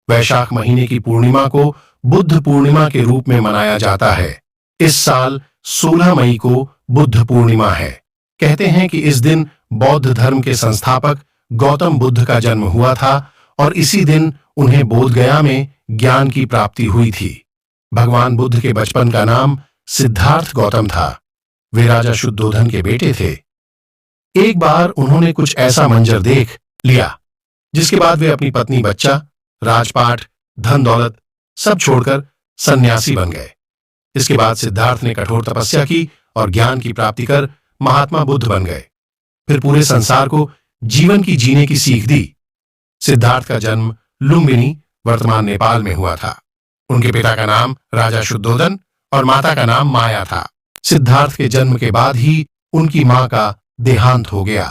वैशाख महीने की पूर्णिमा को बुद्ध पूर्णिमा के रूप में मनाया जाता है। इस साल 16 मई को बुद्ध पूर्णिमा है। कहते हैं कि इस दिन बौद्ध धर्म के संस्थापक गौतम बुद्ध का जन्म हुआ था और इसी दिन उन्हें बोधगया में ज्ञान की प्राप्ति हुई थी। भगवान बुद्ध के बचपन का नाम सिद्धार्थ गौतम था। वे राजा शुद्धोधन के बेटे थे। एक बार उन्होंने कुछ ऐसा मंजर देख लिया जिसके बाद वे अपनी पत्नी, बच्चा, राजपाट, धन दौलत सब छोड़कर सन्यासी बन गए। इसके बाद सिद्धार्थ ने कठोर तपस्या की और ज्ञान की प्राप्ति कर महात्मा बुद्ध बन गए। फिर पूरे संसार को जीवन की जीने की सीख दी। सिद्धार्थ का जन्म लुम्बिनी, वर्तमान नेपाल में हुआ था। उनके पिता का नाम राजा शुद्धोधन और माता का नाम माया था। सिद्धार्थ के जन्म के बाद ही उनकी मां का देहांत हो गया।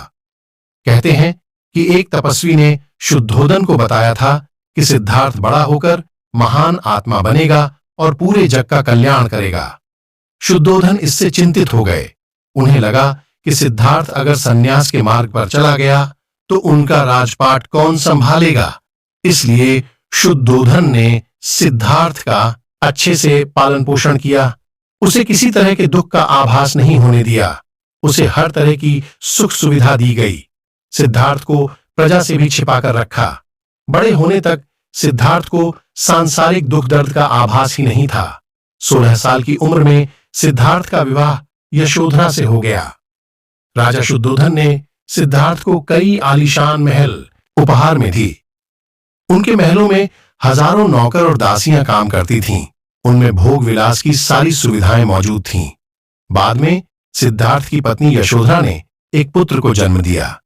कहते हैं कि एक तपस्वी ने शुद्धोधन को बताया था कि सिद्धार्थ बड़ा होकर महान आत्मा बनेगा और पूरे जग का कल्याण करेगा। शुद्धोधन इससे चिंतित हो गए। उन्हें लगा कि सिद्धार्थ अगर सन्यास के मार्ग पर चला गया तो उनका राजपाट कौन संभालेगा। इसलिए शुद्धोधन ने सिद्धार्थ का अच्छे से पालन पोषण किया। उसे किसी तरह के दुख का आभास नहीं होने दिया। उसे हर तरह की सुख सुविधा दी गई। सिद्धार्थ को प्रजा से भी छिपाकर रखा। बड़े होने तक सिद्धार्थ को सांसारिक दुख दर्द का आभास ही नहीं था। 16 साल की उम्र में सिद्धार्थ का विवाह यशोधरा से हो गया। राजा शुद्धोधन ने सिद्धार्थ को कई आलीशान महल उपहार में दी। उनके महलों में हजारों नौकर और दासियां काम करती थीं। उनमें भोग विलास की सारी सुविधाएं मौजूद थीं। बाद में सिद्धार्थ की पत्नी यशोधरा ने एक पुत्र को जन्म दिया।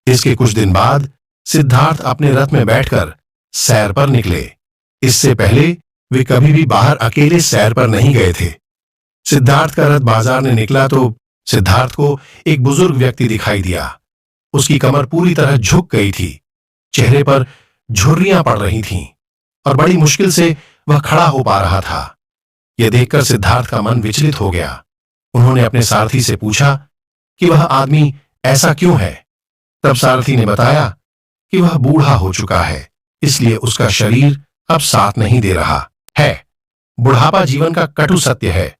इसके कुछ दिन बाद सिद्धार्थ अपने रथ में बैठकर सैर पर निकले। इससे पहले वे कभी भी बाहर अकेले सैर पर नहीं गए थे। सिद्धार्थ का रथ बाजार में निकला तो सिद्धार्थ को एक बुजुर्ग व्यक्ति दिखाई दिया। उसकी कमर पूरी तरह झुक गई थी। चेहरे पर झुर्रियां पड़ रही थीं और बड़ी मुश्किल से वह खड़ा हो पा रहा था। यह देखकर सिद्धार्थ का मन विचलित हो गया। उन्होंने अपने सारथी से पूछा कि वह आदमी ऐसा क्यों है। तब सारथी ने बताया कि वह बूढ़ा हो चुका है, इसलिए उसका शरीर अब साथ नहीं दे रहा है। बुढ़ापा जीवन का कटु सत्य है।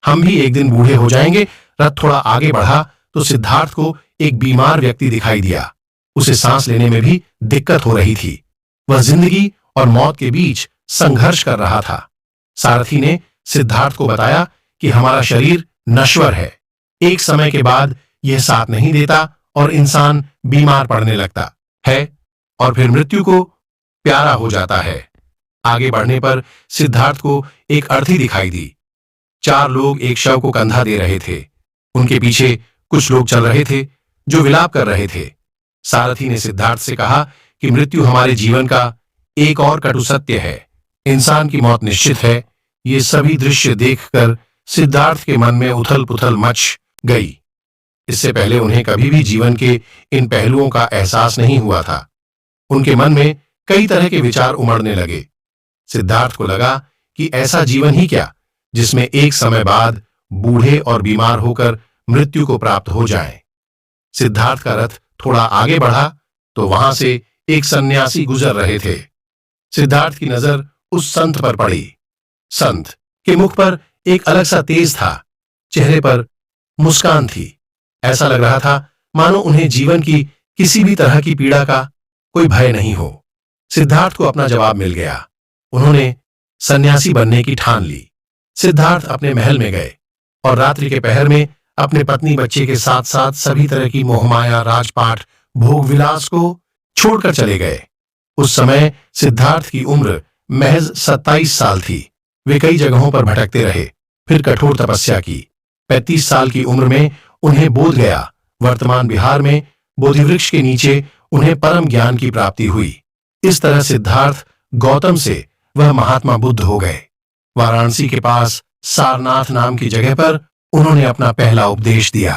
हम भी एक दिन बूढ़े हो जाएंगे। रथ थोड़ा आगे बढ़ा तो सिद्धार्थ को एक बीमार व्यक्ति दिखाई दिया। उसे सांस लेने में भी दिक्कत हो रही थी। वह जिंदगी और मौत के बीच संघर्ष कर रहा था। सारथी ने सिद्धार्थ को बताया कि हमारा शरीर नश्वर है। एक समय के बाद यह साथ नहीं देता और इंसान बीमार पड़ने लगता है और फिर मृत्यु को प्यारा हो जाता है। आगे बढ़ने पर सिद्धार्थ को एक अर्थी दिखाई दी। 4 लोग एक शव को कंधा दे रहे थे। उनके पीछे कुछ लोग चल रहे थे जो विलाप कर रहे थे। सारथी ने सिद्धार्थ से कहा कि मृत्यु हमारे जीवन का एक और कटु सत्य है। इंसान की मौत निश्चित है। ये सभी दृश्य देखकर सिद्धार्थ के मन में उथल पुथल मच गई। इससे पहले उन्हें कभी भी जीवन के इन पहलुओं का एहसास नहीं हुआ था। उनके मन में कई तरह के विचार उमड़ने लगे। सिद्धार्थ को लगा कि ऐसा जीवन ही क्या जिसमें एक समय बाद बूढ़े और बीमार होकर मृत्यु को प्राप्त हो जाए। सिद्धार्थ का रथ थोड़ा आगे बढ़ा तो वहां से एक सन्यासी गुजर रहे थे। सिद्धार्थ की नजर उस संत पर पड़ी। संत के मुख पर एक अलग सा तेज था। चेहरे पर मुस्कान थी। ऐसा लग रहा था मानो उन्हें जीवन की किसी भी तरह की पीड़ा का कोई भय नहीं हो। सिद्धार्थ को अपना जवाब मिल गया। उन्होंने सन्यासी बनने की ठान ली। सिद्धार्थ अपने महल में गए और रात्रि के पहर में अपने पत्नी, बच्चे के साथ साथ सभी तरह की मोहमाया, राजपाट, भोग विलास को छोड़कर चले गए। उस समय सिद्धार्थ की उम्र महज 27 साल थी। वे कई जगहों पर भटकते रहे, फिर कठोर तपस्या की। 35 साल की उम्र में उन्हें बोधगया, वर्तमान बिहार में बोधि वृक्ष के नीचे उन्हें परम ज्ञान की प्राप्ति हुई। इस तरह सिद्धार्थ गौतम से वह महात्मा बुद्ध हो गए। वाराणसी के पास सारनाथ नाम की जगह पर उन्होंने अपना पहला उपदेश दिया।